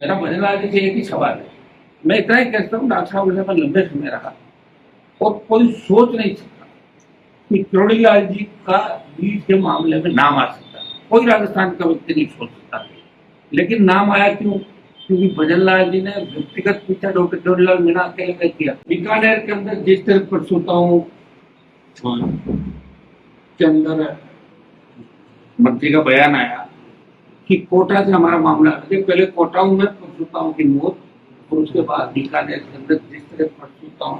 मेरा भजनलाल जी से एक ही सवाल है। मैं इतना ही कहता हूँ, डॉक्टर साहब में लंबे समय रहा और कोई सोच नहीं सकता कि किरोड़ीलाल जी का लीड के मामले में नाम आ सकता है। कोई राजस्थान का व्यक्ति नहीं सोच सकता, लेकिन नाम आया क्यों? क्योंकि भजनलाल जी ने व्यक्तिगत पीछा डॉक्टर किरोड़ीलाल मीणा अकेले में किया। बीकानेर के अंदर जिस तरह प्रसूताओं के अंदर मंत्री का बयान आया कि कोटा से हमारा मामला है, पहले कोटाओं में प्रसूताओं की मौत और उसके बाद बीकानेर के अंदर जिस तरह प्रसूताओं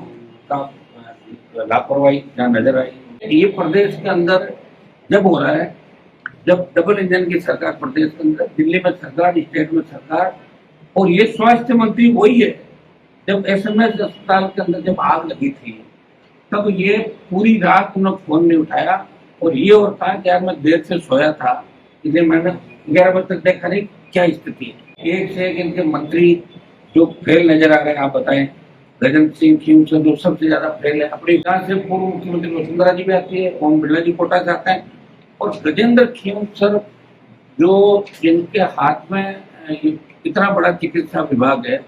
का लापरवाही जहाँ नजर आई। ये प्रदेश के अंदर जब हो रहा है, जब डबल इंजन की सरकार प्रदेश के अंदर, दिल्ली में सरकार, स्टेट में सरकार, और ये स्वास्थ्य मंत्री वही है। जब एसएमएस अस्पताल के अंदर जब आग लगी थी, तब ये पूरी रात उन्होंने फोन नहीं उठाया और ये और था कि यार मैं देर से सोया था, इसलिए मैंने 11 बजे तक देखा नहीं क्या स्थिति है। एक से एक इनके मंत्री जो फेल नजर आ रहे हैं, आप बताएं। गजेंद्र सिंह खीमचंद जो सबसे ज्यादा फेल है। अपने यहाँ से पूर्व मुख्यमंत्री वसुंधरा जी भी आती है, ओम बिरला जी कोटा से आते हैं, और गजेंद्र खीमचंद जो जिनके हाथ में इतना बड़ा चिकित्सा विभाग है,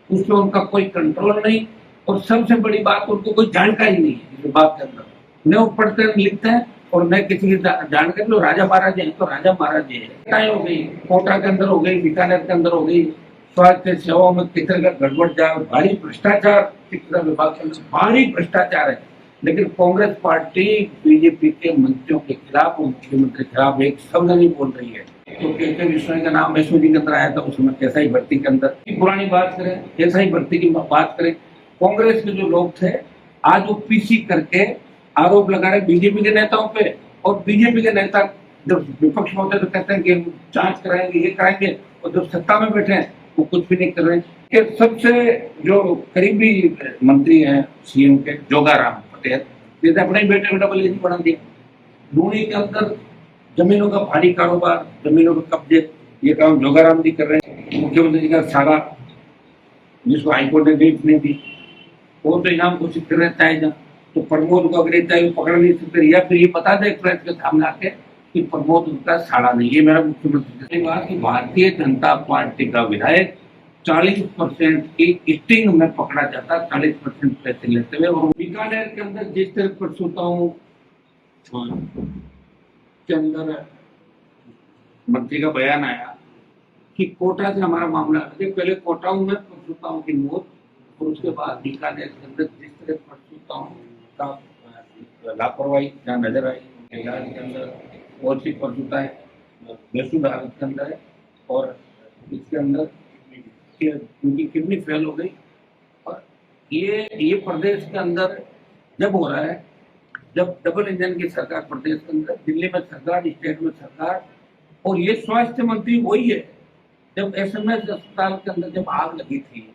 उसमें उनका कोई कंट्रोल नहीं, और सबसे बड़ी बात उनको कोई जानकारी नहीं है इस विभाग के अंदर। न वो पढ़ते लिखते हैं और न किसी की जानकारी। लो राजा महाराज हैं तो राजा महाराज है। हो गई कोटा के अंदर, हो गई बीकानेर के अंदर, हो गई स्वास्थ्य सेवाओं में कितने का गड़बड़ जा, भारी भ्रष्टाचार चिकित्सा विभाग के अंदर भारी भ्रष्टाचार है। लेकिन कांग्रेस पार्टी बीजेपी के मंत्रियों के खिलाफ और मुख्यमंत्री के खिलाफ एक शब्द नहीं बोल रही है। तो के विश्वनाथ का नाम एसओजी के अंदर आया था, उसमें कैसा ही भर्ती के अंदर पुरानी बात करें, कैसा ही भर्ती की बात करें। कांग्रेस के जो लोग थे आज वो पीसी करके आरोप लगा रहे बीजेपी के नेताओं पे, और बीजेपी के नेता जब विपक्ष में होते हैं तो कहते हैं कि जांच कराएंगे, ये कराएंगे, और जब सत्ता में बैठे हैं वो कुछ भी नहीं कर रहे हैं। कि सबसे जो करीबी मंत्री हैं सीएम के, जोगाराम पटेल, जैसे अपने ही बेटे को डबल एसी बना दिया। लूणी के अंदर जमीनों का भारी कारोबार, जमीनों के कब्जे, ये काम जोगाराम जी कर रहे हैं। मुख्यमंत्री जी का सारा, जिसको हाईकोर्ट ने डेट नहीं दी, वो तो इनाम घोषित कर रहता है जहाँ, तो प्रमोद को अगर चाहे पकड़ नहीं सकते, या फिर ये बता दे प्रेस के सामने आके कि प्रमोद उनका साड़ा नहीं। ये मेरा मुख्यमंत्री बात कि भारतीय जनता पार्टी का विधायक 40% की स्टिंग में पकड़ा जाता, 40% पैसे लेते हुए। और बीकानेर के अंदर जिस तरह प्रसूताओं के अंदर मंत्री का बयान आया कि कोटा से हमारा मामला है, पहले कोटाओं में प्रसूताओं की मौत और उसके बाद बीकानेर के अंदर जिस तरह प्रसूताओं का लापरवाही जहाँ नजर आई, इलाज के अंदर बहुत सी प्रसूता है बेसुध हालत के अंदर है, और इसके अंदर उनकी किडनी फेल हो गई। और ये प्रदेश के अंदर जब हो रहा है, जब डबल इंजन की सरकार प्रदेश के अंदर, दिल्ली में सरकार, स्टेट में सरकार, और ये स्वास्थ्य मंत्री वही है। जब एसएमएस अस्पताल के अंदर जब आग लगी थी,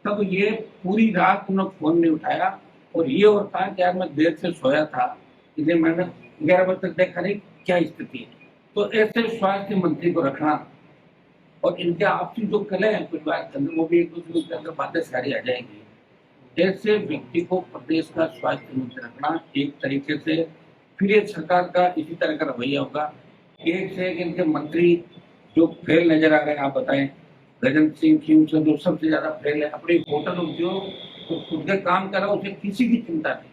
तब ये पूरी रात उन्होंने फोन नहीं उठाया और ये और था कि यार मैं देर से सोया था, इसलिए मैंने 11 बजे तक देखा नहीं क्या स्थिति है। तो ऐसे स्वास्थ्य मंत्री को रखना और इनके आपसी जो कले हैं कुछ बात के अंदर, वो भी एक दूसरे के अंदर बातें सारी आ जाएंगी। ऐसे व्यक्ति को प्रदेश का स्वास्थ्य मंत्री रखना एक तरीके से फिर ये सरकार का इसी तरह का रवैया होगा। एक से एक इनके मंत्री जो फेल नजर आ रहे हैं, आप बताएं। गजेंद्र सिंह खीमचंद जो सबसे ज्यादा फेल है। अपने होटल उद्योग तो खुद का काम कर रहा है, उसे किसी की चिंता नहीं।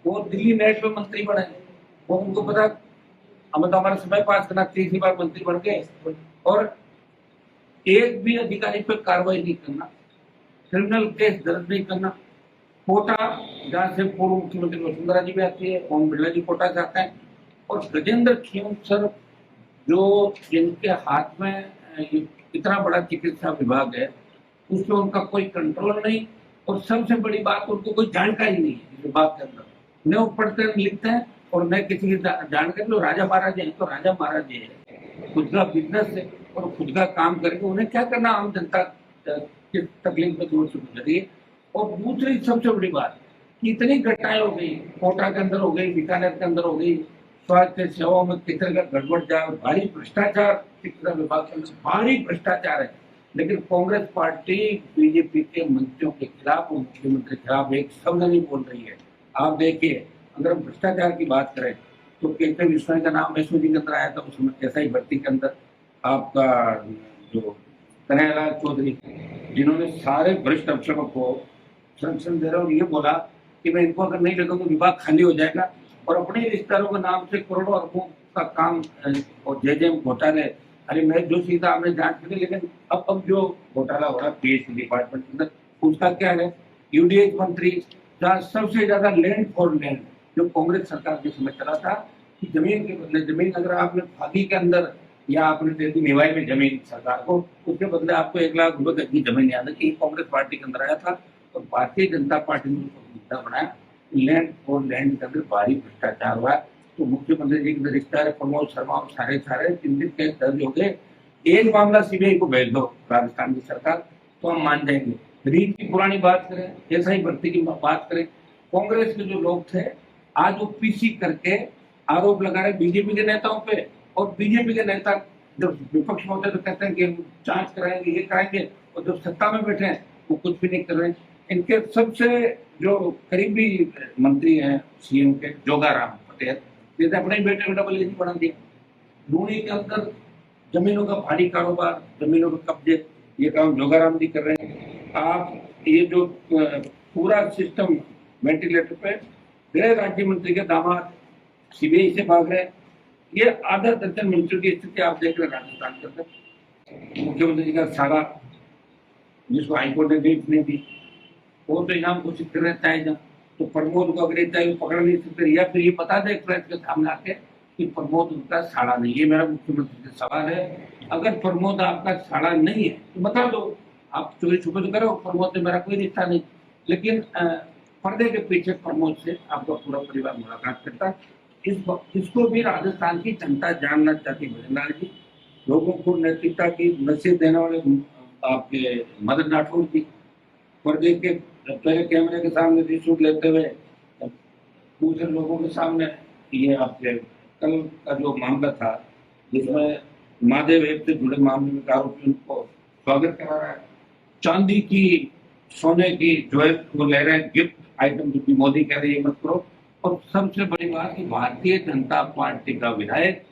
वो दिल्ली नेट में मंत्री बने, वो उनको पता हमें तो हमारा समय पास करना, तीसरी बार मंत्री बन गए, और एक भी अधिकारी पर कार्रवाई नहीं करना, क्रिमिनल केस दर्ज नहीं करना। कोटा जहाँ से पूर्व मुख्यमंत्री वसुंधरा जी भी आती है, ओम बिरला जी कोटा से आते हैं, और गजेंद्र खीमचंद जो जिनके हाथ में इतना बड़ा चिकित्सा विभाग है, उसमें उनका कोई कंट्रोल नहीं, और सबसे बड़ी बात उनको कोई जानकारी नहीं है इस विभाग के अंदर। न वो पढ़ते लिखते हैं और न किसी की जानकारी। लो राजा महाराज हैं तो राजा महाराज है, खुद का बिजनेस है और खुद का काम करके उन्हें क्या करना, आम जनता की तकलीफ में दूर से गुजरिए। और दूसरी सबसे बड़ी बात कि इतनी घटनाएं हो गई, कोटा के अंदर हो गई, बीकानेर के अंदर हो गई, स्वास्थ्य सेवाओं में कितने का गड़बड़ जा, भारी भ्रष्टाचार चिकित्सा विभाग के अंदर भारी भ्रष्टाचार है। लेकिन कांग्रेस पार्टी बीजेपी के मंत्रियों के खिलाफ और मुख्यमंत्री के खिलाफ एक शब्द नहीं बोल रही है। आप देखिए, अगर हम भ्रष्टाचार की बात करें तो के विश्वनाथ का नाम एसओजी के अंदर आया था, उसमें कैसा ही भर्ती के अंदर आपका जो कन्हैयालाल चौधरी, जिन्होंने सारे वरिष्ठ अफसरों को संरक्षण दे रहा और ये बोला कि मैं इनको अगर नहीं लगाऊंगा विभाग खाली हो जाएगा, और अपने रिश्तेदारों के नाम से करोड़ों अरबों का काम और जेजेएम घोटाले, अरे मैं जो सीधा आपने जांच करी, लेकिन अब जो घोटाला हो रहा है पीएचडी डिपार्टमेंट के अंदर, उसका क्या है? यूडीएच मंत्री, जहाँ सबसे ज्यादा लैंड फॉर लैंड जो कांग्रेस सरकार के समय चला था कि जमीन के बदले जमीन, अगर आपने फागी के अंदर या आपने दे दी निवाई में जमीन सरकार को, उसके बदले आपको 1 लाख रुपए की जमीन, याद है कि कांग्रेस पार्टी के अंदर आया था, और भारतीय जनता पार्टी ने उसको मुद्दा बनाया। लैंड फॉर लैंड के अंदर भारी भ्रष्टाचार हुआ। तो मुख्यमंत्री जी के रिश्तेदार प्रमोद शर्मा और सारे चिंतित केस दर्ज हो गए। एक मामला सीबीआई को भेज दो राजस्थान की सरकार, तो हम मान जाएंगे। रीत की पुरानी बात करें, ऐसा ही भर्ती की बात करें, कांग्रेस के जो लोग थे आज वो पीसी करके आरोप लगा रहे बीजेपी के नेताओं पे, और बीजेपी के नेता जब विपक्ष में होते तो कहते हैं कि जांच कराएंगे, ये कराएंगे, और जब सत्ता में बैठे हैं वो कुछ भी नहीं कर रहे हैं। इनके सबसे जो करीबी मंत्री हैं सीएम के, जोगाराम पटेल, जैसे अपने ही बेटे को डबल एजेंसी बना दिया। लूणी के अंदर जमीनों का भारी कारोबार, जमीनों के कब्जे, ये काम जोगाराम जी कर रहे हैं। आप ये जो पूरा सिस्टम वेंटिलेटर पे, गृह राज्य मंत्री के दामाद सीबीआई से भाग रहे हैं। ये आधा दर्जन मंत्रियों की स्थिति आप देख रहे हैं राजस्थान के अंदर। मुख्यमंत्री जी का सारा, जिसको हाईकोर्ट ने लीव नहीं दी, वो तो इनाम घोषित कर रहे चाहे, तो प्रमोद को अगर चाहे पकड़ नहीं सकते, या फिर ये बता दे प्रेस के सामने आके कि प्रमोद उनका साड़ा नहीं। ये मेरा मुख्यमंत्री से सवाल है, अगर प्रमोद आपका साड़ा नहीं है तो बता दो, आप चोरी छुपे तो करो, प्रमोद से मेरा कोई रिश्ता नहीं, लेकिन पर्दे के पीछे प्रमोद से आपका पूरा परिवार मुलाकात करता है। इसको भी राजस्थान की जनता जानना चाहती है। भजनलाल जी, लोगों को नैतिकता की नसीहत देने वाले आपके मदन राठौर जी, पर्दे के पहले कैमरे के सामने रिशूट लेते हुए दूसरे लोगों के सामने, ये आपके कल का जो मामला था जिसमें महादेव ऐप से जुड़े मामले में आरोपी उनको स्वागत करा रहा है, चांदी की सोने की ज्वेल वो ले रहे हैं गिफ्ट आइटम, जो मोदी कह रहे हैं मत करो। और सबसे बड़ी बात कि भारतीय जनता पार्टी का विधायक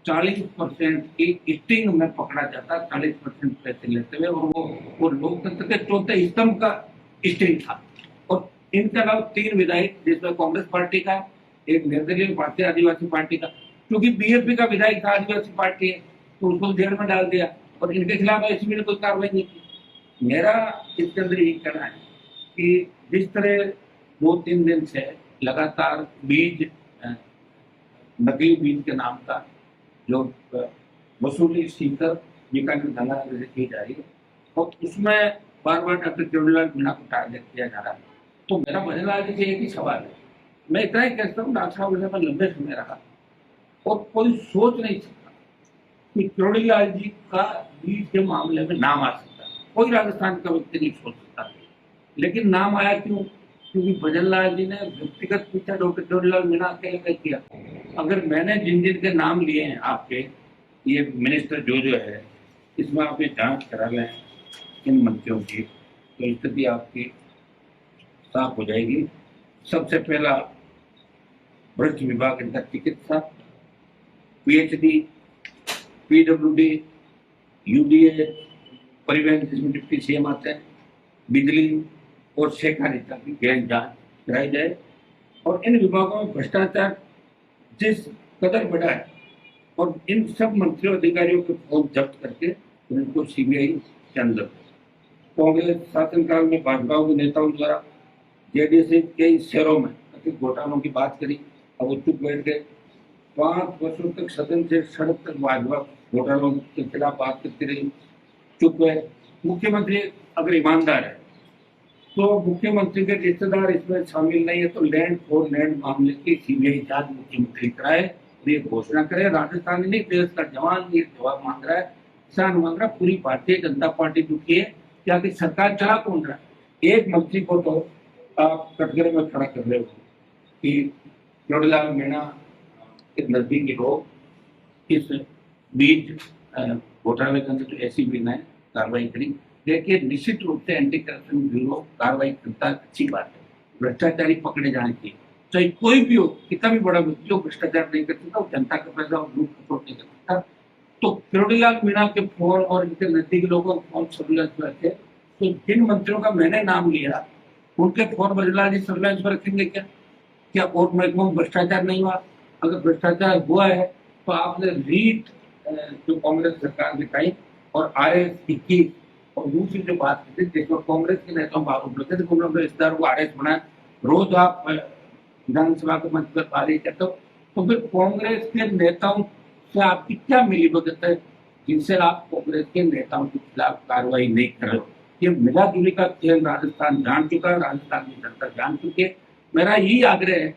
40% की स्टिंग में पकड़ा जाता, 40% पैसे लेते हुए, और वो लोकतंत्र के चौथे स्तंभ का स्टिंग था। और इनके अलावा 3 विधायक, जिसमें कांग्रेस पार्टी का, एक निर्दलीय भारतीय आदिवासी पार्टी का, क्योंकि बीएसपी का विधायक था, आदिवासी पार्टी है, तो उसको जेल में डाल दिया, और इनके खिलाफ एसीबी ने कोई कार्रवाई नहीं की। मेरा इसके अंदर यही कहना है कि जिस तरह 2-3 दिन से लगातार बीज, नकली बीज के नाम का जो वसूली सीकर बीकानेर धंधा से की जा रही है, और उसमें बार बार डॉक्टर जवाहरलाल मीणा को टारगेट किया जा रहा है। तो मेरा भजनलाल जी से एक ही सवाल है, मैं इतना ही कहता हूँ, डॉक्टर साहब में लंबे समय रहा और कोई सोच नहीं सकता कि चौड़ीलाल जी का बीज के मामले में नाम आ सकता है। कोई राजस्थान का व्यक्ति नहीं सोच सकता, लेकिन नाम आया क्यों? क्योंकि भजनलाल जी ने व्यक्तिगत पूछा, डॉक्टर चौड़ीलाल मीणा अकेले नहीं किया। अगर मैंने जिन जिन के नाम लिए हैं आपके, ये मिनिस्टर जो है, इसमें आप ये जांच करा लें इन मंत्रियों की, तो स्थिति आपकी साफ हो जाएगी। सबसे पहला भ्रष्ट विभाग इनका चिकित्सा, पीएचडी, पीडब्ल्यूडी, यूडीए, परिवहन जिसमें डिप्टी सीएम आते हैं, बिजली और सहकारिता की गहन जांच कराई जाए। और इन विभागों में भ्रष्टाचार जिस कदर बढ़ा है, और इन सब मंत्रियों अधिकारियों के फोन जब्त करके उनको सीबीआई के अंदर, कांग्रेस शासनकाल में भाजपा के नेताओं द्वारा जेडीएस के कई शहरों में कथित घोटालों की बात करी, अब वो चुप बैठ गए। 5 वर्षों तक सदन से सड़क तक भाजपा घोटालों के खिलाफ बात करती रही, चुप है। मुख्यमंत्री अगर ईमानदार है तो मुख्यमंत्री के रिश्तेदार इसमें शामिल नहीं है, तो लैंड फॉर लैंड मामले की सीबीआई जांच मुख्यमंत्री कराए, ये घोषणा करे। राजस्थान नहीं, देश का जवान ये जवाब मांग रहा है, किसान मांग रहा है, पूरी भारतीय जनता पार्टी दुखी है। क्या कि सरकार चला कौन रहा है? एक मंत्री को तो आप कटघरे में खड़ा कर रहे हो कि चौड़ीलाल मीणा के नजदीकी लोग इस बीज घोटाले के अंदर तो एसीबी ने कार्रवाई करी। देखिए, निश्चित रूप से एंटी करप्शन ब्यूरो कार्रवाई करता, अच्छी बात है, भ्रष्टाचारी पकड़े जाने की, चाहे कोई भी हो, कितना भी बड़ा व्यक्ति हो, भ्रष्टाचार नहीं कर सकता, जनता का पैसा और लूट खसोट नहीं कर सकता। तो किरोड़ीलाल मीणा के फोन और इनके नजदीकी लोगों के फोन सर्विलांस में रखे, तो जिन मंत्रियों का मैंने नाम लिया उनके फोन बजला जी सर्विलांस में रखेंगे क्या? क्या कोर्ट महकमों में भ्रष्टाचार नहीं हुआ? अगर भ्रष्टाचार हुआ है तो आपने रीट जो कांग्रेस सरकार दिखाई और RS 21 और दूसरी जो बात की थी जिसमें कांग्रेस के नेताओं का आरोप लगे थे उन्होंने रिश्तेदारों को RS बनाया, रोज आप विधानसभा के मंच पर पारित करते हो, तो फिर कांग्रेस के नेताओं से आपकी क्या मिलीभगत है जिनसे आप कांग्रेस के नेताओं के खिलाफ कार्रवाई नहीं कर रहे हो? ये मिला जुली का खेल राजस्थान जान चुका है, राजस्थान की जनता जान चुकी है। मेरा यही आग्रह है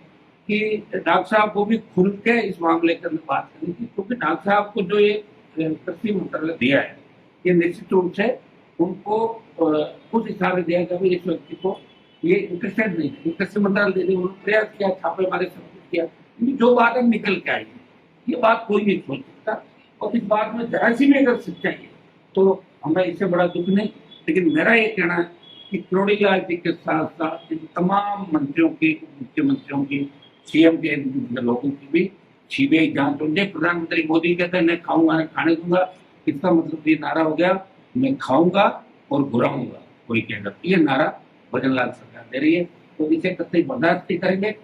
कि डॉक्टर साहब को भी खुल के इस मामले के अंदर बात करनी थी, क्योंकि डॉक्टर साहब को जो ये कृषि मंत्रालय दिया है ये निश्चित रूप से उनको कुछ हिसाब से दिया गया भी इस व्यक्ति को ये इंटरेस्टेड नहीं है। कृषि मंत्रालय देने उन्होंने प्रयास किया, छापेमारी सब कुछ किया, जो बात अब निकल के आएगी ये बात कोई नहीं सोच सकता। और इस बात में जरा सी भी अगर सच्चाई है तो हमें इससे बड़ा दुख नहीं, लेकिन मेरा ये कहना है कि किरोड़ीलाल जी के साथ साथ इन तमाम मंत्रियों की, मुख्यमंत्रियों की, CM के लोगों की भी CBI जांच होनी चाहिए। प्रधानमंत्री मोदी कहते हैं मैं खाऊंगा नहीं खाने दूंगा, इसका मतलब ये नारा हो गया मैं खाऊंगा और घुराऊंगा कोई कहना, ये नारा भजनलाल सरकार दे रही है, तो इसे कतई बर्दाश्त नहीं करेंगे।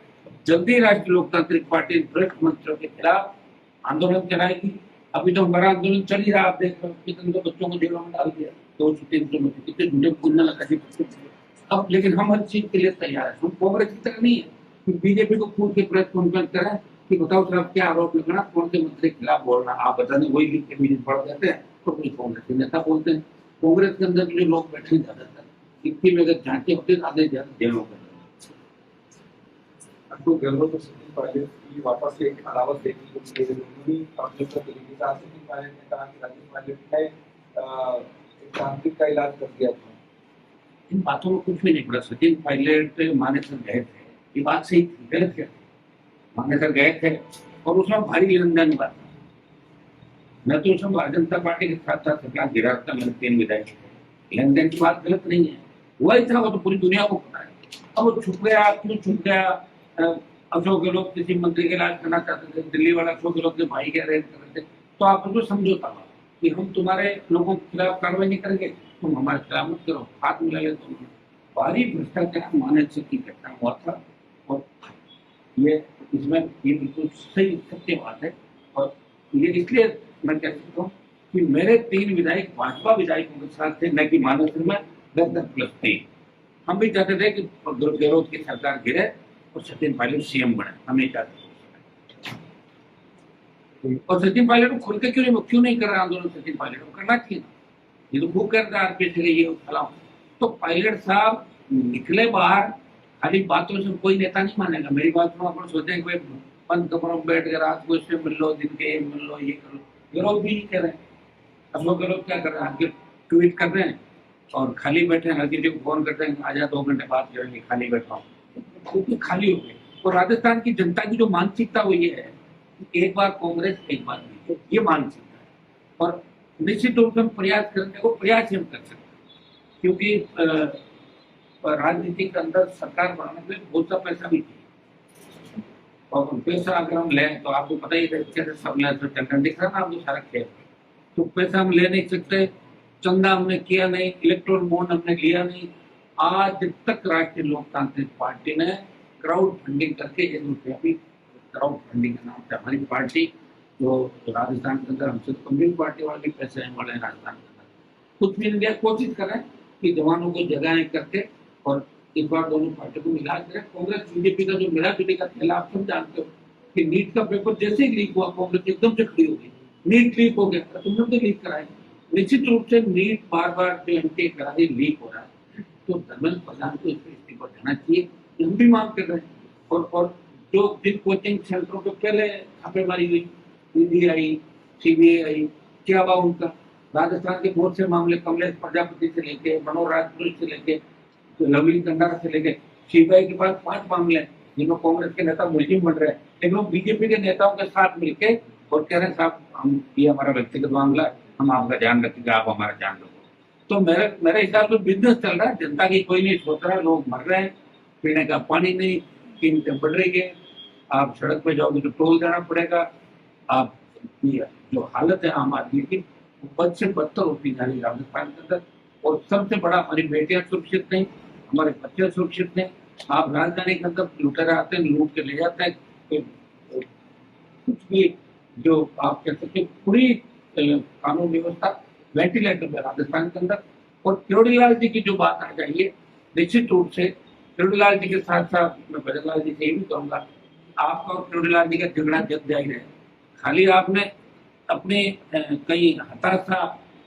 जल्दी राष्ट्रीय लोकतांत्रिक पार्टी भ्रष्ट मंत्रियों के खिलाफ आंदोलन चलाएगी। अभी तो हमारा आंदोलन चल ही रहा, आप देख रहे हो कितने तो बच्चों को जेलों में डाल दिया, 200-300 में कितने झूठे पूछने लगा जी। अब लेकिन हम हर चीज के लिए तैयार है, हम कांग्रेस की तरह नहीं है कि बीजेपी को पूछ के प्रेस कॉन्फ्रेंस करें कि बताओ सर क्या आरोप लगाना, कौन से मंत्री के खिलाफ बोलना, आप बताने वही लिख के मीडिया पढ़ देते हैं तो कोई कांग्रेस के नेता बोलते हैं। कांग्रेस के अंदर जो लोग बैठे ज्यादातर इतनी में अगर जांचे होती है आधे जेलों में। आपको गहलोत और सचिन पायलट की वापस से एक अदावत देखने को मिली है। उन्होंने कांग्रेस का तरीके से सचिन पायलट ने कहा कि राजीव पायलट ने एक तांत्रिक का इलाज कर दिया था। इन बातों में कुछ भी नहीं पड़ा। सचिन पायलट मानेसर गए थे, ये बात सही थी, गलत क्या थी? मानेसर गए थे और उसमें भारी लेनदेन हुआ था। मैं तो उसमें भारतीय जनता पार्टी के साथ साथ सरकार गिरा था, मैंने 3 विधायक थे, लेनदेन की बात गलत नहीं है, हुआ ही था, वो तो पूरी दुनिया को पता है। अब वो छुप गया, क्यों छुप गया? अशोक गहलोत किसी मंत्री के इलाज करना चाहते थे, दिल्ली वाला अशोक गहलोत के भाई के अरेस्ट कर रहे थे, तो आप उनको समझौता हुआ कि हम तुम्हारे लोगों के खिलाफ कार्रवाई नहीं करेंगे, तुम हमारे खिलाफ मत करो, हाथ मिला ले। तुम भारी भ्रष्टाचार मानेसर की घटना हुआ था और ये इसमें ये बिल्कुल सही सत्य बात है। और ये इसलिए मैं कह सकता हूँ कि मेरे 3 विधायक भाजपा विधायकों के साथ थे, न कि मानेसर में 10+3। हम भी चाहते थे कि गहलोत की सरकार गिरे और सचिन पायलट CM बने, हम नहीं चाहते। और सचिन पायलट को खुल के क्यों नहीं कर रहा आंदोलन? सचिन पायलट को करना चाहिए, ये तो खूब कर रहा है RPS के ये खिलाफ। तो पायलट साहब निकले बाहर, खाली बातों से कोई नेता नहीं मानेगा। मेरी बात सुनो, अपन सोचते हैं कोई बंद कमरों में बैठ कर रात को इससे मिल लो, दिन के मिल लो, ये कर लो। गहलोत भी नहीं कह रहे हैं। अशोक गहलोत क्या कर रहे हैं? ट्वीट कर रहे हैं और खाली बैठे हैं, हर किसी को फोन करते हैं, आजा 2 घंटे बात करेंगे, खाली बैठा हूँ, क्योंकि खाली हो गए। और राजस्थान की जनता की जो मानसिकता वो ये है, एक बार कांग्रेस एक बार बीजेपी, ये मानसिकता है। और निश्चित रूप से हम प्रयास करने को प्रयास हम कर सकते हैं, क्योंकि राजनीति के अंदर सरकार बनाने के लिए बहुत सा पैसा भी चाहिए। और पैसा अगर हम लें तो आपको पता ही है कैसे सब चंदन दिख रहा ना आपको सारा खेल, तो पैसा हम ले नहीं सकते, चंदा हमने किया नहीं, इलेक्ट्रोल बॉन्ड हमने लिया नहीं। आज तक राष्ट्रीय लोकतांत्रिक पार्टी ने क्राउड फंडिंग करके 1 रुपया भी, क्राउड फंडिंग के नाम से हमारी पार्टी जो राजस्थान के अंदर हमसे कम्युनिस्ट पार्टी वाले भी पैसे हैं वाले राजस्थान के अंदर कुछ भी नहीं दिया। कोशिश करें कि जवानों को जगह करके और इस बार दोनों पार्टियों को मिला करें। कांग्रेस बीजेपी का जो मिला जुली का खेल आप सब जानते हो कि नीट का पेपर जैसे ही लीक हुआ कांग्रेस एकदम से खड़ी हो गई, नीट लीक हो गया, तुमने तो लीक कराया। निश्चित रूप से नीट बार बार जो MK करा दी लीक हो रहा है, तो धर्मेंद्र प्रधान को इस पर इस्तीफा देना चाहिए, हम भी मांग कर रहे हैं। और जो जिन कोचिंग सेंटरों पे पहले छापेमारी हुई, ईडी आई, CBI आई, क्या हुआ उनका? राजस्थान के बहुत से मामले, कमलेश प्रजापति से लेके, मनोज राजपुरोहित से लेके, लवली कंडारा से लेके CBI के पास 5 मामले हैं जिनमें कांग्रेस के नेता मुलजिम बन रहे हैं, लेकिन वो बीजेपी के नेताओं के साथ मिलके और कह रहे हैं साहब हम ये हमारा व्यक्तिगत मामला है, हम आपका ध्यान रखेंगे, आप हमारा ध्यान रखो। तो मेरे हिसाब से बिजनेस चल रहा है, जनता की कोई नहीं सोच रहा, लोग मर रहे हैं, पीने का पानी नहीं, कीमतें बढ़ रही है, आप सड़क पे जाओगे तो टोल देना पड़ेगा, आप ये जो हालत है आम आदमी की, वो बद से बदतर होती जा रही है राजस्थान के अंदर। और सबसे बड़ा, हमारी बेटियां सुरक्षित नहीं, हमारे बच्चे सुरक्षित नहीं। आप राजधानी के अंदर लुटेरे आते हैं, लूट के ले जाते हैं। कुछ भी जो आप कह सकते हैं, पूरी कानून व्यवस्था वेंटिलेटर में राजस्थान के अंदर। और किरोड़ीलाल जी की जो बात आ जाइए, निश्चित रूप से किरोड़ीलाल जी के साथ साथ मैं भजनलाल जी से ये भी कहूंगा, आपका और किरोड़ीलाल जी का झगड़ा जग जाहिर है। खाली आपने अपने कई हताशा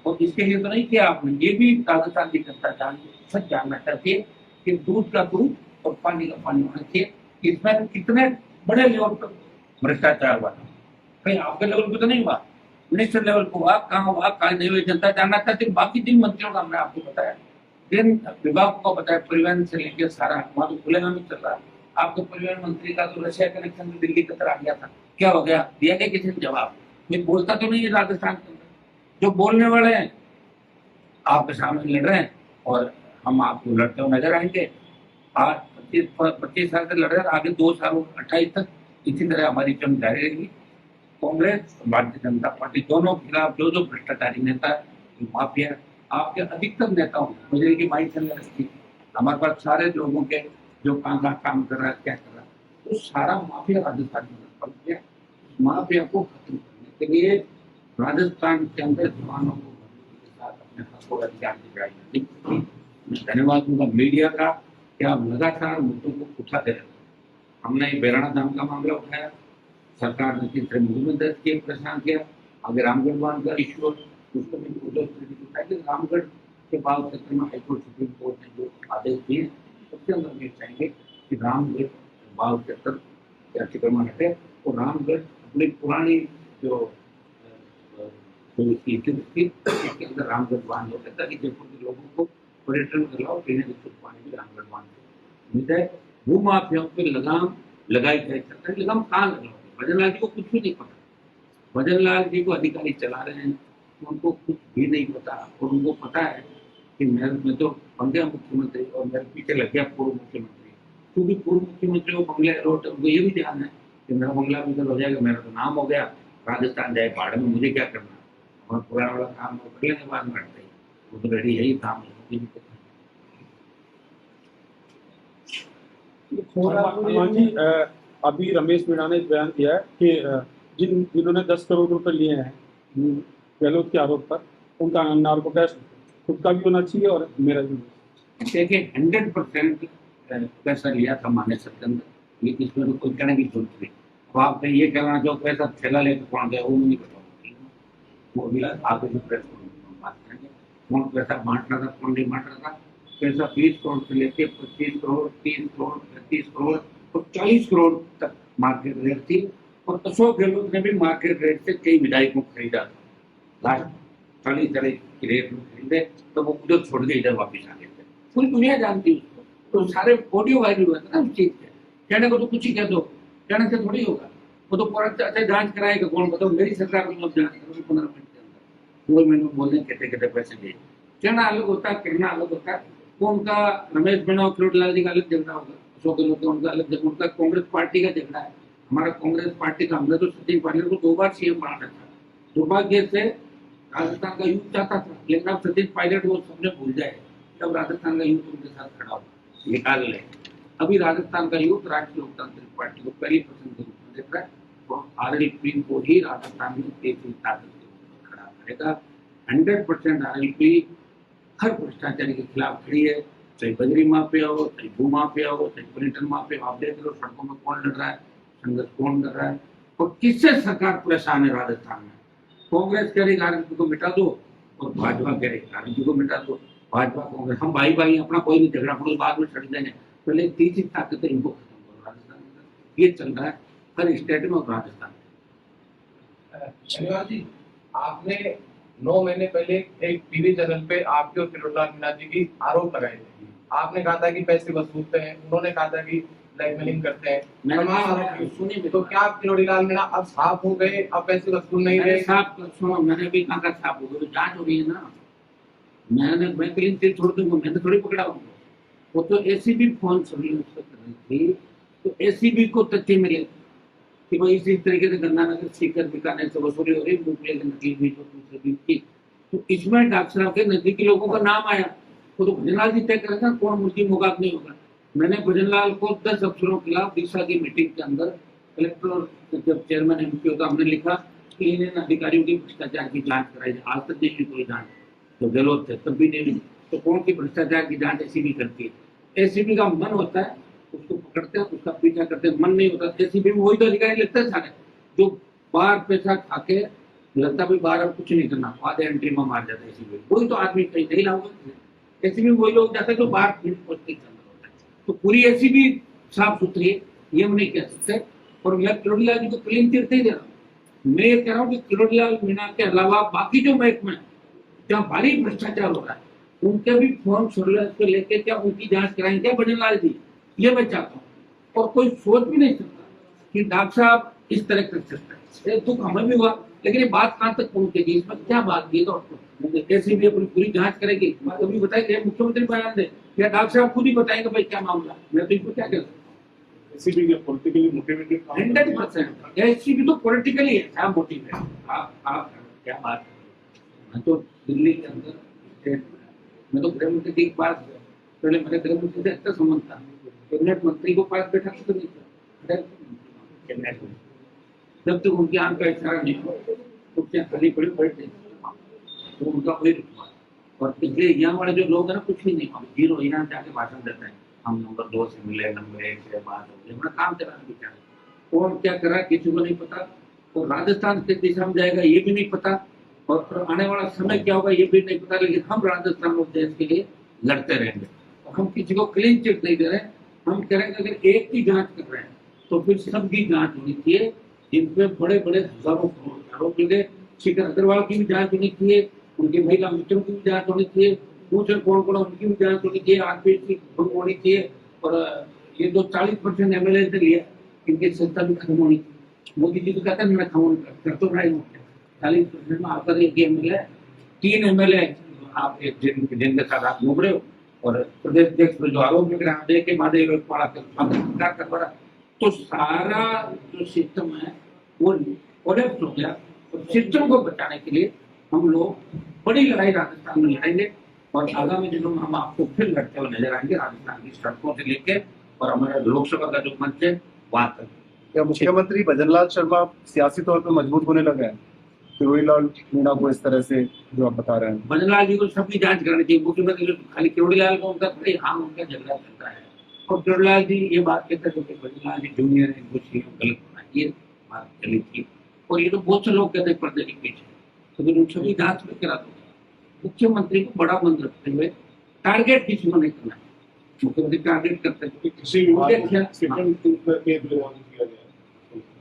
और इसके लिए तो नहीं किया आपने, ये भी राजस्थान की जनता सच जानना चाहती है कि दूध का दूध और पानी का पानी होना चाहिए। इसमें कितने बड़े लेवल पर भ्रष्टाचार हुआ था, कहीं आपके लेवल पे तो नहीं हुआ, मिनिस्टर लेवल पर हुआ, कहाँ हुआ, कहाँ नहीं हुई, जनता जानना चाहती है। बाकी जिन मंत्रियों का हमने आपको बताया, जिन विभाग को बताया, परिवहन से लेकर सारा वहां तो खुलेगा नहीं चल रहा। आपके परिवहन मंत्री का तो रशिया कनेक्शन में दिल्ली की तरह गया था, क्या हो गया, दिया गया किसी ने जवाब? मैं बोलता तो नहीं है राजस्थान के अंदर, जो बोलने वाले हैं आपके सामने लड़ रहे हैं और हम आपको लड़ते हुए नजर आएंगे। आज 25 साल से लड़ रहे हैं, आगे 2 साल 28 तक इसी तरह हमारी जंग जारी रहेगी। कांग्रेस और भारतीय जनता पार्टी दोनों के खिलाफ जो जो भ्रष्टाचारी नेता है, जो माफिया है, आपके अधिकतर नेताओं मुझे की माइंड चलने लगती, हमारे पास सारे लोगों के जो कहाँ काम कर रहा है, क्या कर रहा है, तो सारा माफिया राजस्थान में पड़ गया। माफिया को खत्म करने के लिए राजस्थान के अंदर जवानों को के साथ अपने हकों और अधिकार की लड़ाई करनी पड़ती। मैं धन्यवाद दूंगा मीडिया का कि आप लगातार मुद्दों को उठाते रहते हैं। हमने बेराना धाम का मामला उठाया, सरकार ने तीसरे मुद्दे में दर्ज किया, परेशान किया। आगे रामगढ़ बांध का इश्यू, उसको भी उठाया कि रामगढ़ के बाद क्षेत्र में हाईकोर्ट सुप्रीम कोर्ट ने जो आदेश दिए, उसके अंदर भी चाहेंगे कि रामगढ़ बाल क्षेत्र के अतिक्रमण हटे और रामगढ़ अपनी पुरानी जो इसके अंदर रामगढ़ बांध हो सकता है, ताकि जयपुर के लोगों को पर्यटन का लाभ पीने की शुद्ध पानी भी रामगढ़ बांध मिलता है। भू माफियाओं पर लगाम लगाई जाए, सरकारी लगाम कहाँ लगाओ? भजनलाल जी को कुछ भी नहीं पता, भजनलाल जी को अधिकारी चला रहे हैं, उनको कुछ भी नहीं पता। और उनको पता है कि मैं तो बन गया मुख्यमंत्री और मेरे पीछे लग गया पूर्व मुख्यमंत्री, क्योंकि पूर्व मुख्यमंत्री को बंगले रोड, उनको ये भी ध्यान है कि मेरा बंगला भी हो जाएगा, मेरा तो नाम हो गया, राजस्थान जाए पहाड़ में, मुझे क्या करना, और पूरा वाला काम कर लेने बाद में हटते ही, वो तो रेडी है ही काम है। हनुमान जी, अभी रमेश मीणा ने बयान दिया है कि जिन्होंने 10 करोड़ रुपए लिए हैं गहलोत के आरोप पर, उनका नार्को टेस्ट खुद का भी होना चाहिए और मेरा भी। देखिए 100% पैसा लिया था मान्य सत्य अंदर, लेकिन इसमें तो कोई कहने की जरूरत नहीं। अब आप कहीं ये कहना जो पैसा थैला लेकर कौन गया वो नहीं बताओ, वो भी आगे जो प्रेस बात करेंगे कौन पैसा बांट रहा था, कौन नहीं बांट रहा था। पैसा 20 करोड़ से लेके 25 करोड़, 30 करोड़, 35 करोड़ और 40 करोड़ तक मार्केट रेट थी। और अशोक गहलोत ने भी मार्केट रेट से कई विधायकों को खरीदा था, लास्ट 40 की रेट में खरीदे, तो वो उधर छोड़ के इधर वापिस आ गए थे। पूरी दुनिया जानती है उसको, तो सारे ऑडियो वायरल हुआ था ना उस चीज से। कहने को तो कुछ ही कह दो, कहने से थोड़ी होगा, वो तो पूरा अच्छा जांच कराएगा कौन, बताओ मेरी सरकार को जांच करो 15 मिनट के अंदर, 2 महीने बोल दें कहते कहते पैसे दिए। कहना अलग होता है, कहना अलग होता है। वो उनका रमेश मीणा और किरोड़ीलाल जी का अलग झगड़ा होगा, अशोक गहलोत का उनका अलग झगड़ा, उनका कांग्रेस पार्टी का झगड़ा है। हमारा कांग्रेस पार्टी का, हमने तो सचिन पायलट को 2 बार सीएम बना रखा, दुर्भाग्य से राजस्थान का युद्ध चाहता था, लेकिन अब सचिन पायलट वो सबने भूल जाए, तब राजस्थान का युद्ध उनके साथ खड़ा हुआ, निकाल ले। अभी राजस्थान का युद्ध राष्ट्रीय लोकतांत्रिक पार्टी को पहली पसंद के रूप में देख रहा है, और आरएलपी को ही राजस्थान में तेजी ताकत के रूप में खड़ा करेगा। 100% आरएलपी हर भ्रष्टाचारी के खिलाफ खड़ी है, चाहे बजरी माफिया हो, चाहे भू माफिया हो, चाहे पर्यटन माफिया। आप देख लो सड़कों में कौन लड़ रहा है, संघर्ष कौन कर रहा है, और किससे सरकार परेशान है राजस्थान में। कांग्रेस कह रही आरएलपी को मिटा दो और भाजपा कह रही आरएलपी को मिटा दो। भाजपा कांग्रेस हम भाई भाई, अपना कोई नहीं झगड़ा, पड़ो बाद में छड़ देंगे, पहले तीसरी ताकत इनको खत्म करो राजस्थान में। ये चल रहा है हर स्टेट में और राजस्थान में। शनिवार जी, आपने 9 महीने पहले एक टीवी चैनल पे आपके और किरोड़ीलाल मीणा जी की आरोप लगाए थे। आपने कहा था कि पैसे वसूलते हैं, उन्होंने कहा था कि ब्लैकमेलिंग करते हैं, तमाम आरोप सुनी। तो क्या किरोड़ीलाल मीणा अब साफ हो गए, अब पैसे वसूल नहीं रहे? साफ सुनो, मैंने भी कहा साफ हो गए, जांच हो रही है ना। मैं क्लीन चिट छोड़ दूंगा, मैंने थोड़ी पकड़ा हूँ। वो तो एसीबी फोन सर्विलेंस कर रही थी, तो एसीबी को तथ्य मिले कि भाई इसी तरीके से गंगानगर सीकर बीकानेर से वसूली हो रही, मूंगफली की नकली बीज और दूसरे बीज की। तो इसमें डॉक्टर साहब के नजदीकी लोगों का नाम आया, वो तो भजनलाल जी तय करेगा कौन मुल्की मुगात नहीं होगा। मैंने भजनलाल को 10 अफसरों के खिलाफ दिशा की मीटिंग के अंदर कलेक्टर और जब चेयरमैन एमपी होता हमने लिखा कि इन अधिकारियों की भ्रष्टाचार की जांच कराई जाए। आज तक नहीं हुई कोई जांच, तो गहलोत थे तब भी नहीं हुई, तो कौन की भ्रष्टाचार की जांच एसीबी करती है। एसीबी का मन होता है उसको पकड़ते हैं, उसका पीछा करते हैं, मन नहीं होता। एसीबी में वही तो अधिकारी लगते हैं सारे जो बाहर पैसा खा के लगता भी बाहर अब कुछ नहीं करना, आधे एंट्री में मार जाता है एसीबी। वही तो आदमी कहीं नहीं लाऊंगा, एसीबी में वही लोग जाते हैं जो बाहर फील्ड पोस्टिंग करना होता है। तो पूरी एसीबी साफ सुथरी है ये हम नहीं कह सकते। और मैं किरोड़ीलाल जी को क्लीन चिट नहीं दे रहा हूँ, मैं ये कह रहा हूँ कि किरोड़ीलाल मीणा के अलावा बाकी जो महकमे हैं जहाँ भारी भ्रष्टाचार हो रहा है उनके भी फॉर्म सर्विलांस को लेके क्या उनकी जांच कराएंगे क्या भजनलाल जी, ये मैं चाहता हूँ। और कोई सोच भी नहीं सकता कि डॉक्टर साहब इस तरह कर सकते हैं। दुख हमें भी हुआ, लेकिन ये बात कहाँ तक पहुंचेगी, इसमें क्या बात की कैसी भी अपनी पूरी जांच करेगी, कभी बताएंगे मुख्यमंत्री बयान दे या डॉक्टर साहब खुद ही बताएंगे भाई क्या मामला। मैं तो इनको क्या कह सकता हूँ, एसीबी के पॉलिटिकली मोटिवेटेड 100% एसीबी तो पॉलिटिकली है, क्या मोटिव है। आप क्या बात कर रहे हो। मैं तो दिल्ली के अंदर स्टेट में, मैं तो गृह मंत्री की बात पहले मेरे गृह मंत्री से अच्छा संबंध था, कैबिनेट मंत्री को पास बैठा तो नहीं था कैबिनेट में, जब तक उनकी आंख का इशारा नहीं हुआ कुर्सियां खाली पड़ी बैठ गई, तो उनका वही रुकवा। और इसलिए यहाँ वाले जो लोग हैं ना कुछ भी नहीं, हम जीरो यहाँ जाके भाषण देते हैं, हम नंबर 2 से मिले, नंबर 1 से बात हो गई, अपना काम चला बेचारे, कौन क्या कर रहा है किसी को नहीं पता। और राजस्थान किस दिशा में जाएगा ये भी नहीं पता, और आने वाला समय क्या होगा ये भी नहीं पता। लेकिन हम राजस्थान और देश के लिए लड़ते रहेंगे, और हम किसी को क्लीन चिट नहीं दे रहे। हम करेंगे अगर एक की जांच कर रहे हैं तो फिर सबकी जांच होनी चाहिए, जिनमें बड़े बड़े हजारों करोड़ आरोप मिले। शिखर अग्रवाल की भी जांच होनी चाहिए, उनके महिला मित्रों की भी जांच होनी चाहिए, दूसरे कौन कौन उनकी भी जांच होनी चाहिए, आरपीएस की होनी चाहिए। और ये जो 40% एमएलए ने लिया इनकी सत्ता भी खत्म होनी चाहिए। मोदी जी तो कहते हैं मैं खत्म कर तो रहा हूँ, 40% में आपका एक एमएलए 3 एमएलए आप जिनके साथ आप घूम रहे हो, और प्रदेश अध्यक्ष पर जो आरोप लग रहा है के मादे सरकार कर रहा, तो सारा जो सिस्टम है वो कोलैप्स हो गया। और सिस्टम को बचाने के लिए हम लोग बड़ी लड़ाई राजस्थान में लड़ेंगे, और आगामी दिनों में हम आपको फिर लड़ते हुए नजर आएंगे राजस्थान की सड़कों से लेके और हमारे लोकसभा का जो मंच है वहां तक। क्या मुख्यमंत्री भजनलाल शर्मा सियासी तौर पर मजबूत होने लगे हैं किरोड़ीलाल मीणा को इस तरह से जो आप बता रहे हैं? भजनलाल जी को सबकी जांच करानी चाहिए, मुख्यमंत्री को खाली किरोड़ीलाल को उनका भाई हाँ उनका झगड़ा चलता है, और किरोड़ीलाल जी ये बात कहते थे कि भजनलाल जी जूनियर है, कुछ गलत होना, ये बात चली थी। और ये तो बहुत से लोग कहते हैं पर्दे के पीछे, तो फिर उन सभी जांच में करा दो। मुख्यमंत्री को बड़ा मन रखते हुए टारगेट किसी को नहीं करना है, मुख्यमंत्री टारगेट करते हैं कृषि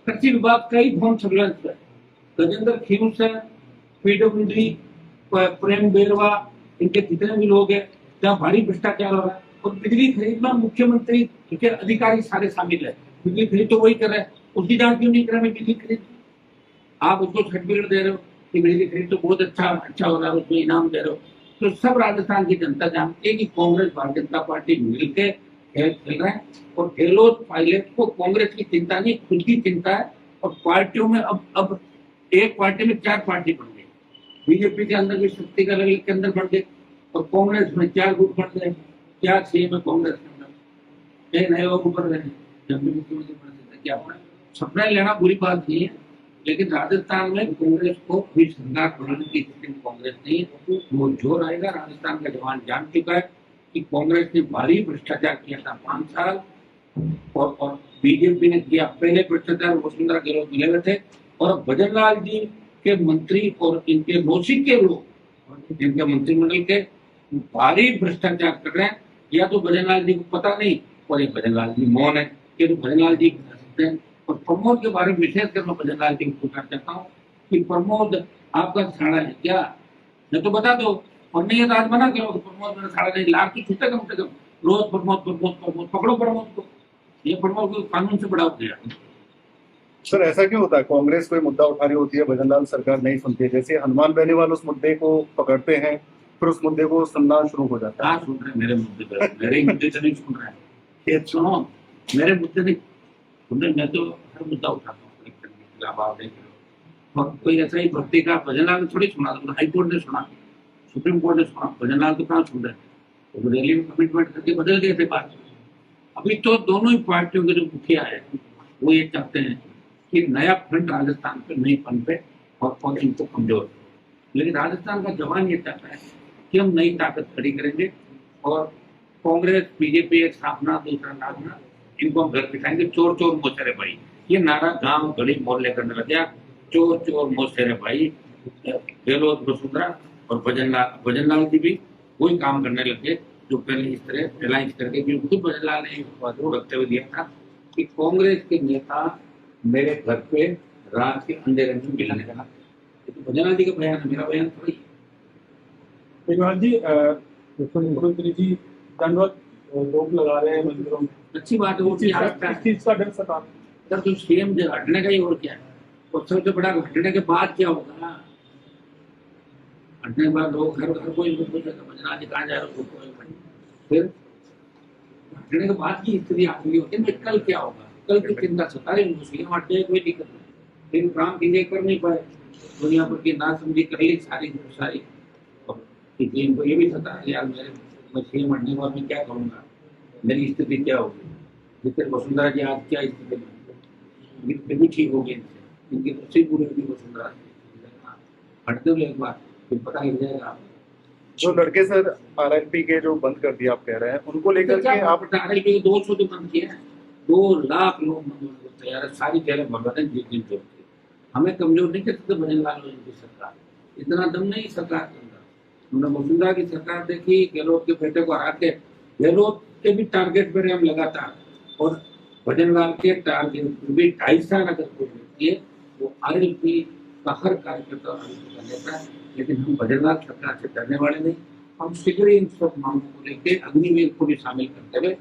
कृषि विभाग का ही फॉर्म सर्विलांस है। गजेंद्र खीमस है, पीडब्ल्यूडी, प्रेम बेरवा, इनके जितने भी लोग हैं जहाँ भारी भ्रष्टाचार हो रहा है। और बिजली खरीद में मुख्यमंत्री के अधिकारी सारे शामिल है, बिजली खरीद तो वही कर रहे हैं, उसकी जांच क्यों नहीं करा? बिजली खरीद आप उसको सर्टिफिकेट दे रहे हो कि बिजली खरीद तो बहुत अच्छा हो रहा है, उसमें इनाम दे रहे हो। तो सब राजस्थान की जनता जानती है कि कांग्रेस भारतीय जनता पार्टी मिलकर खेल खेल रहे हैं, और गहलोत पायलट को कांग्रेस की चिंता नहीं खुद की चिंता है। और पार्टियों में अब एक पार्टी में 4 पार्टी बन गई, बीजेपी के अंदर भी शक्ति का लड़ाई के अंदर बढ़ गए, और कांग्रेस में 4 गुट बढ़ गए, क्या सीएम है कांग्रेस के अंदर, एक नए लोग ऊपर रहे जब भी मुख्यमंत्री बन सकते क्या होना। सपना लेना बुरी बात नहीं है, लेकिन राजस्थान में कांग्रेस को भी सरकार बनाने की स्थिति कांग्रेस नहीं है। वो जोर आएगा, राजस्थान का जवान जान चुका है कि कांग्रेस ने भारी भ्रष्टाचार किया था 5 साल, और बीजेपी ने किया पहले भ्रष्टाचार, वसुंधरा गहलोत मिले हुए थे। और भजनलाल जी के मंत्री और इनके नौसिक के लोग जिनके मंत्रिमंडल के भारी भ्रष्टाचार कर रहे हैं, या तो भजनलाल जी को पता नहीं और ये भजनलाल जी मौन है, ये तो भजनलाल जी बता सकते हैं। और प्रमोद के बारे में विशेष कर मैं भजनलाल जी को पूछना चाहता हूँ कि प्रमोद आपका साड़ा है क्या? मैं तो बता दो, और नहीं है तो आज मना करो प्रमोद मेरा साड़ा नहीं, लाख की छूटे कम से कम, रोज प्रमोद पकड़ो प्रमोद को, ये प्रमोद को कानून से बढ़ाओ दिया। सर ऐसा क्यों होता है, कांग्रेस कोई मुद्दा उठा रही होती है, भजनलाल सरकार नहीं सुनती है, जैसे हनुमान बेनीवाल उस मुद्दे को पकड़ते हैं फिर उस मुद्दे को सुनना शुरू हो जाता है। कहाँ सुन रहे मेरे मुद्दे पर, मेरे मुद्दे से नहीं सुन रहे हैं, ये सुनो मेरे मुद्दे नहीं सुन रहे, मैं तो हर मुद्दा उठाता हूँ, खिलाफ आप देख रहे हो। और कोई ऐसा ही भर्ती का भजनलाल ने थोड़ी सुना, तो हाईकोर्ट ने सुना, सुप्रीम कोर्ट ने सुना, भजनलाल तो कहाँ सुन रहे थे, तो रैली में कमिटमेंट करके बदल गए थे बात। अभी तो दोनों ही पार्टियों के जो मुखिया है वो ये चाहते हैं कि नया फ्रंट राजस्थान पे नहीं पनपे और इनको कमजोर, लेकिन राजस्थान का जवान ये चाहता है कि हम नई ताकत खड़ी करेंगे और कांग्रेस बीजेपी एक स्थापना दूसरा नागना, इनको हम घर बिठाएंगे। चोर चोर मोचरे भाई, ये नारा गांव गली मोहल्ले करने लग गया, चोर चोर मोचरे भाई। गहलोत वसुंधरा और भजनलाल जी भी वही काम करने लगे जो पहले इस तरह अलायंस करके, क्योंकि खुद भजनलाल ने वक्तव्य दिया था कि कांग्रेस के नेता मेरे घर पे रात के अंधेरे में मिलने लगा। तो भजनलाल जी का बयान है, मेरा बयान थोड़ी। केजरीवाल जी, मुख्यमंत्री जी दंडवत रोक लगा रहे हैं मंदिरों में, अच्छी बात है, वो इस चीज का डर सता रहा है। सर तो सीएम जो हटने का ही और क्या है, और सबसे बड़ा हटने के बाद क्या होगा, हटने के बाद लोग घर घर कोई भजनलाल जी कहाँ जा रहे हो, फिर हटने के बाद की स्थिति आगे होती है। कल क्या होगा, कल की चिंता सता रही, सीएम हट जाए कोई दिक्कत नहीं, लेकिन काम कीजिए कर नहीं पाए, दुनिया भर की ना समझी कर ली सारी सारी, इनको ये भी सता है यार मैं सीएम हटने के बाद मैं क्या करूँगा, मेरी स्थिति क्या होगी। जितने वसुंधरा जी आज क्या स्थिति में, फिर भी ठीक होगी इनसे, इनकी उससे पूरी होगी वसुंधरा जी, हटते हुए एक बार फिर पता लग जाएगा आपको। जो लड़के सर आरएलपी के जो बंद कर दिया आप कह रहे हैं, उनको लेकर के आप आरएलपी 200 तो बंद किया है, 2 लाख लोग बंद होने को तैयार है, सारी जेलें भरवा दें जिस दिन जोड़ते। हमें कमजोर नहीं कर सकते भजनलाल की सरकार, इतना दम नहीं सरकार के अंदर। हमने वसुंधरा की सरकार देखी, गहलोत के बेटे को हरा के, गहलोत के भी टारगेट पर हम लगातार, और भजनलाल के टारगेट भी 2.5 साल अगर कोई व्यक्ति है वो आरएलपी का हर कार्यकर्ता कर लेता है। लेकिन हम भजनलाल सरकार से डरने वाले नहीं, हम शीघ्र इन सब मांगों को लेकर अग्निवीर को भी शामिल करते हुए